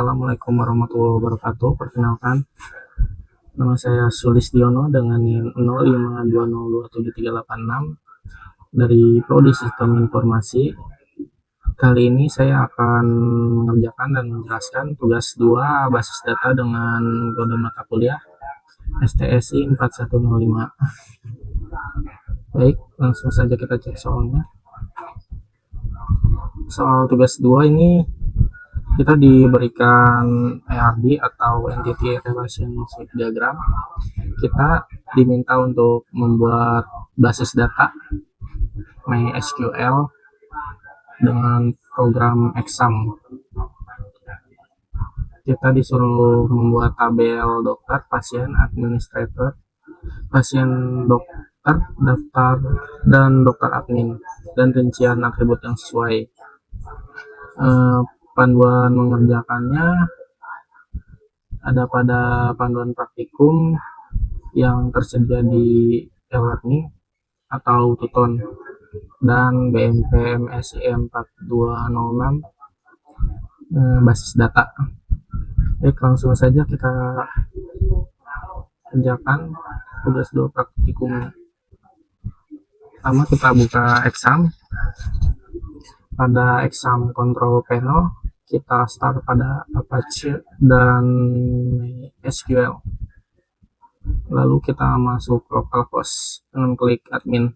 Assalamualaikum warahmatullahi wabarakatuh. Perkenalkan, nama saya Sulistiono dengan NIM 0520273886 dari Prodi Sistem Informasi. Kali ini saya akan mengerjakan dan menjelaskan tugas 2 basis data dengan kode mata kuliah STSI 4105. Baik, langsung saja kita cek soalnya. Soal tugas 2 ini kita diberikan ERD atau Entity Relationship Diagram. Kita diminta untuk membuat basis data MySQL dengan program exam. Kita disuruh membuat tabel dokter, pasien, administrator, pasien, dokter, daftar, dan dokter admin, dan rincian atribut yang sesuai. Panduan mengerjakannya ada pada panduan praktikum yang tersedia di e-learning atau Tuton dan BMP MSIM 4206 basis data. Baik, langsung saja kita kerjakan tugas 2 praktikumnya. Pertama kita buka exam. Pada exam control panel kita start pada Apache dan SQL. Lalu kita masuk localhost dengan klik admin.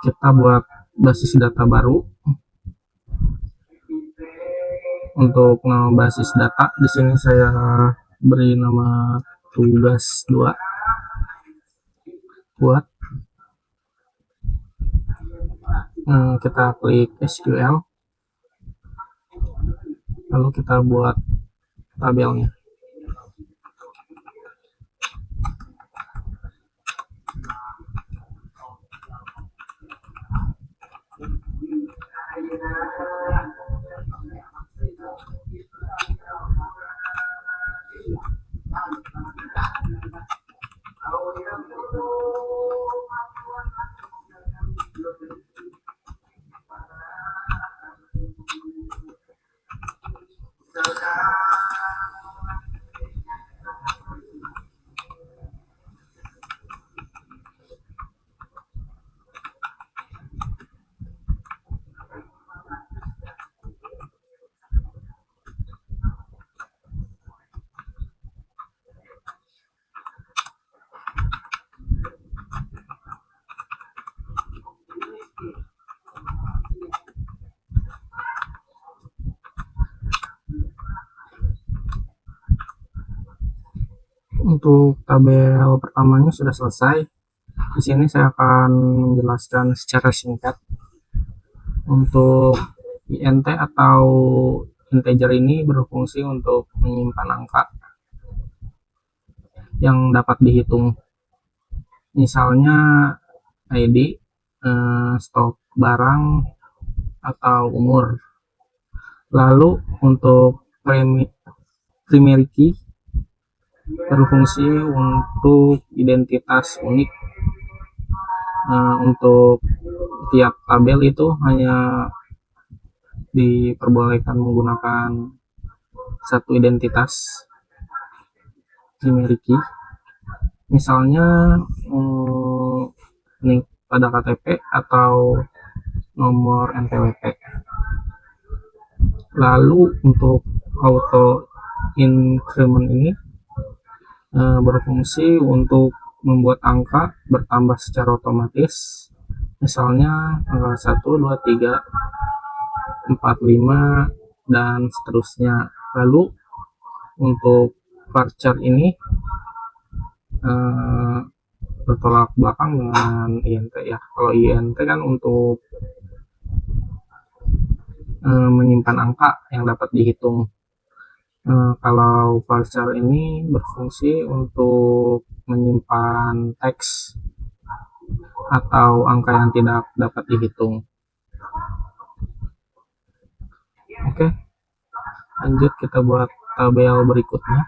Kita buat basis data baru. Untuk nama basis data di sini saya beri nama tugas 2. Buat kita klik SQL, lalu kita buat tabelnya. Untuk tabel pertamanya sudah selesai. Di sini saya akan menjelaskan secara singkat. Untuk INT atau integer ini berfungsi untuk menyimpan angka yang dapat dihitung. Misalnya ID, stok barang, atau umur. Lalu untuk primary key berfungsi untuk identitas unik. Untuk tiap tabel itu hanya diperbolehkan menggunakan satu identitas primary key. Misalnya ini pada KTP atau nomor NPWP. Lalu untuk auto increment ini berfungsi untuk membuat angka bertambah secara otomatis. Misalnya angka 1, 2, 3, 4, 5 dan seterusnya. Lalu untuk varchar ini bertolak belakang dengan INT ya. Kalau INT kan untuk menyimpan angka yang dapat dihitung. Kalau varchar ini berfungsi untuk menyimpan teks atau angka yang tidak dapat dihitung. Oke, lanjut kita buat tabel berikutnya.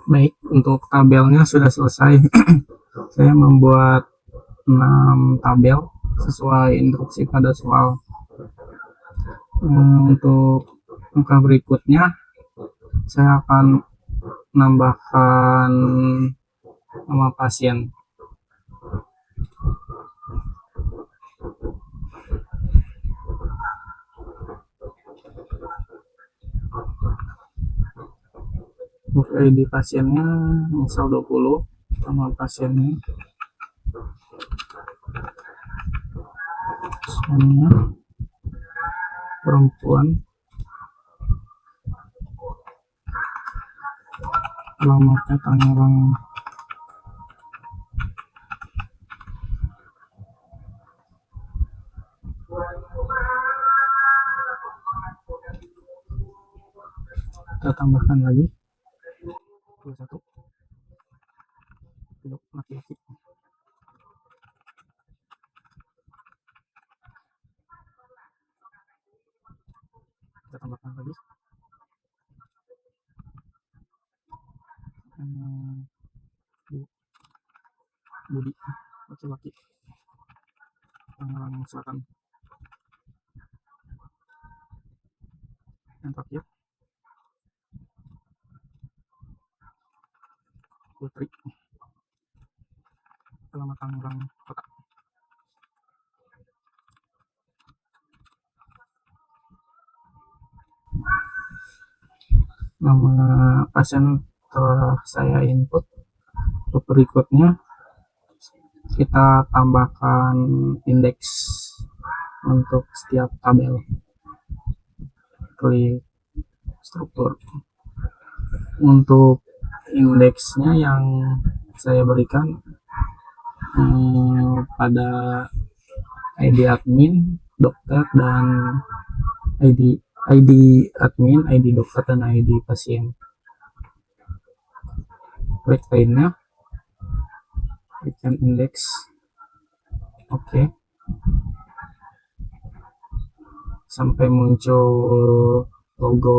Baik, untuk tabelnya sudah selesai. Saya membuat 6 tabel sesuai instruksi pada soal. Untuk angka berikutnya, saya akan menambahkan nama pasien. Untuk ID pasiennya misal 20, nama pasiennya suaminya perempuan, alamatnya Tangerang. Kita tambahkan lagi 21, untuk laki-laki. Kita tambahkan lagi Budi, laki-laki, Tangerang Selatan. Yang terakhir Putri, alamat Tangerang Kota. Nama pasien telah saya input. Untuk berikutnya kita tambahkan indeks untuk setiap tabel. Klik struktur. Untuk indeksnya yang saya berikan pada ID admin, dokter, dan ID admin, ID dokter, dan ID pasien. Klik lainnya, klikkan indeks. Oke. Sampai muncul logo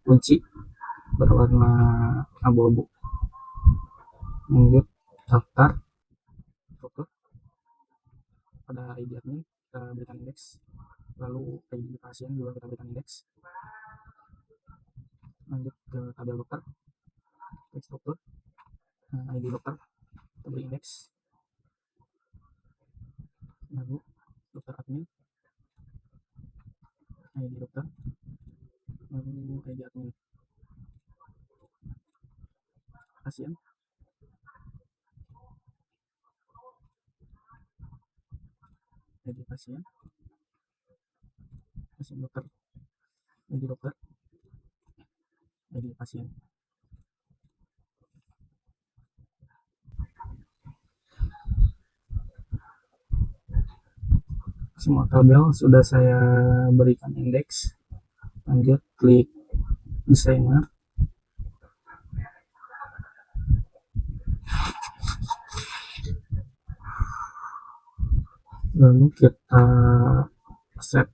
kunci berwarna abu-abu. Lanjut daftar. Pada ID admin kita berikan indeks, lalu ID pasien juga kita berikan indeks. Lanjut ke tabel dokter, klik struktur, ID dokter kita beri indeks, lalu dokter admin, ID dokter, lalu ID admin. Pasien, ID pasien, pasien dokter, ID dokter, ID pasien. Semua tabel sudah saya berikan indeks. Lanjut klik desainer. Lalu kita save.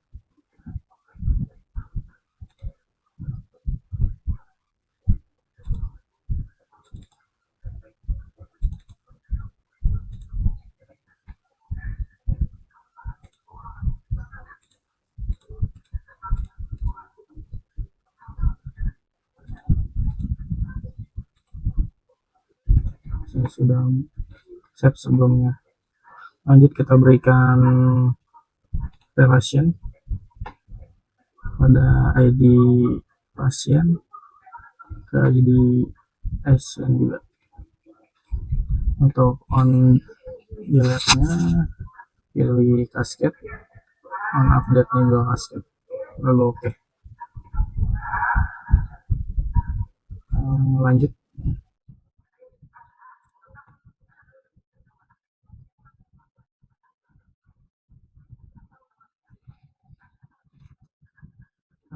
Saya sudah save sebelumnya. Lanjut kita berikan relation pada ID pasien ke ID pasien juga. Untuk on delete-nya pilih cascade, on update-nya juga cascade, lalu oke. Lanjut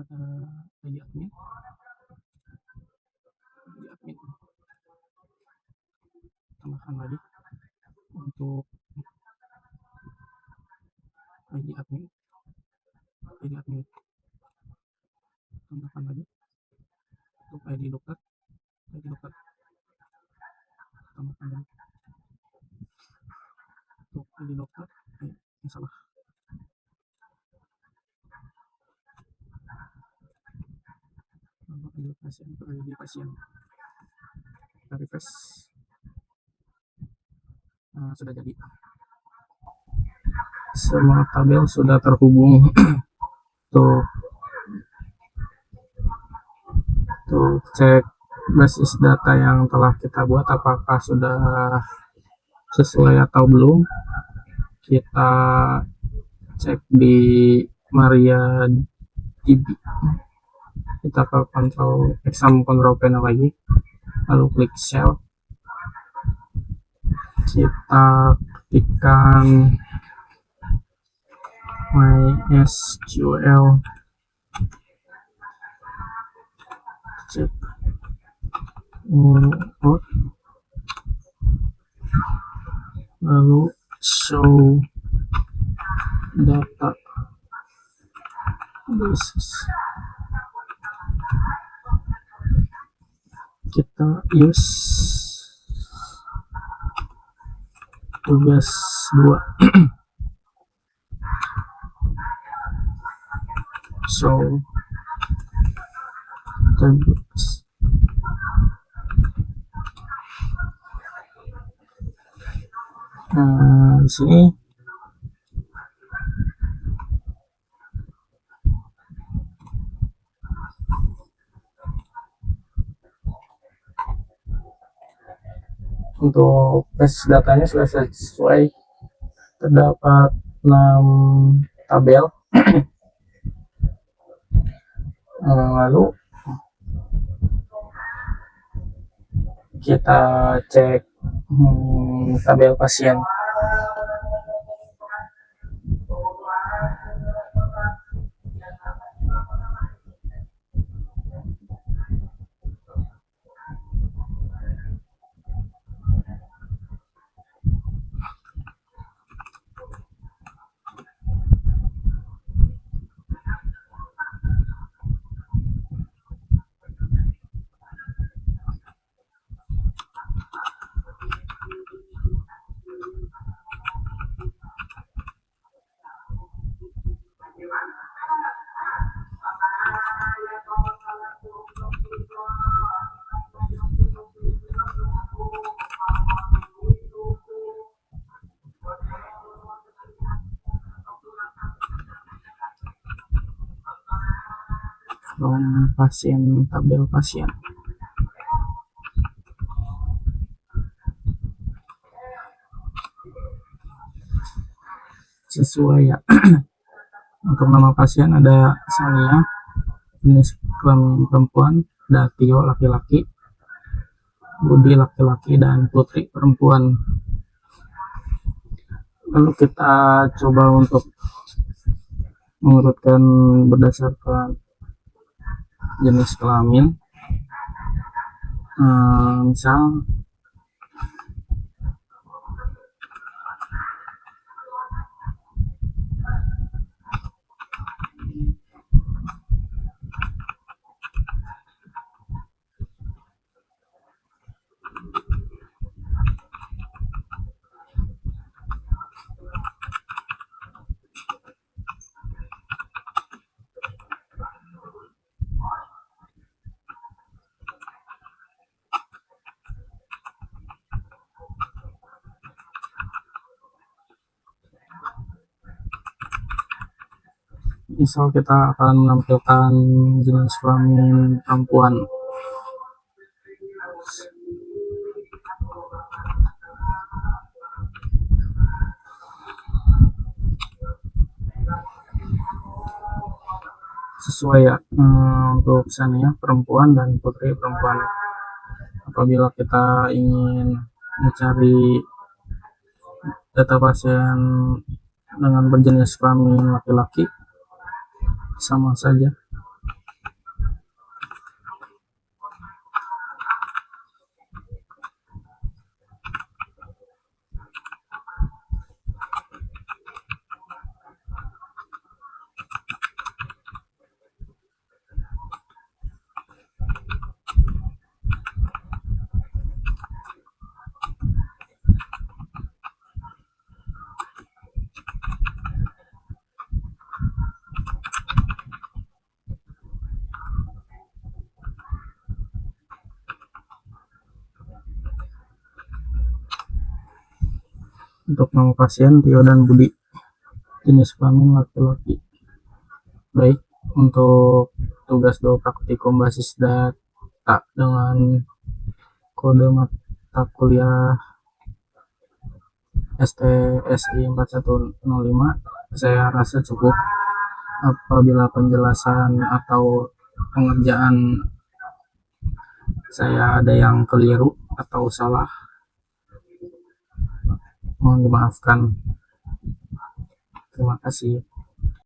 ada ID admin, tambahkan lagi untuk ID admin, tambahkan lagi untuk ID dokter, pasien per ID pasien. Kita refresh. Sudah jadi. Semua tabel sudah terhubung. Tuh cek basis data yang telah kita buat apakah sudah sesuai atau belum. Kita cek di MariaDB. Kita ke exam control panel lagi, lalu klik cell. Kita ketikkan MySQL cek input, lalu show data basis. Kita use tugas 2. So tables. Di sini untuk basis datanya sudah sesuai, terdapat 6 tabel. Lalu kita cek tabel pasien. Pasien, tabel pasien. Sesuai ya. Untuk nama pasien ada Sania, jenis kelamin perempuan, ada Tio laki-laki, Budi laki-laki, dan Putri perempuan. Lalu kita coba untuk mengurutkan berdasarkan jenis kelamin. Misal kita akan menampilkan jenis kelamin perempuan. Sesuai ya, untuk Sania perempuan dan Putri perempuan. Apabila kita ingin mencari data pasien dengan berjenis kelamin laki-laki, sama saja. Untuk nama pasien Tio dan Budi, jenis kelamin laki-laki. Baik, untuk tugas 2 praktikum basis data dengan kode mata kuliah STSI 4105 saya rasa cukup. Apabila penjelasan atau pengerjaan saya ada yang keliru atau salah, mohon dimaafkan. Terima kasih.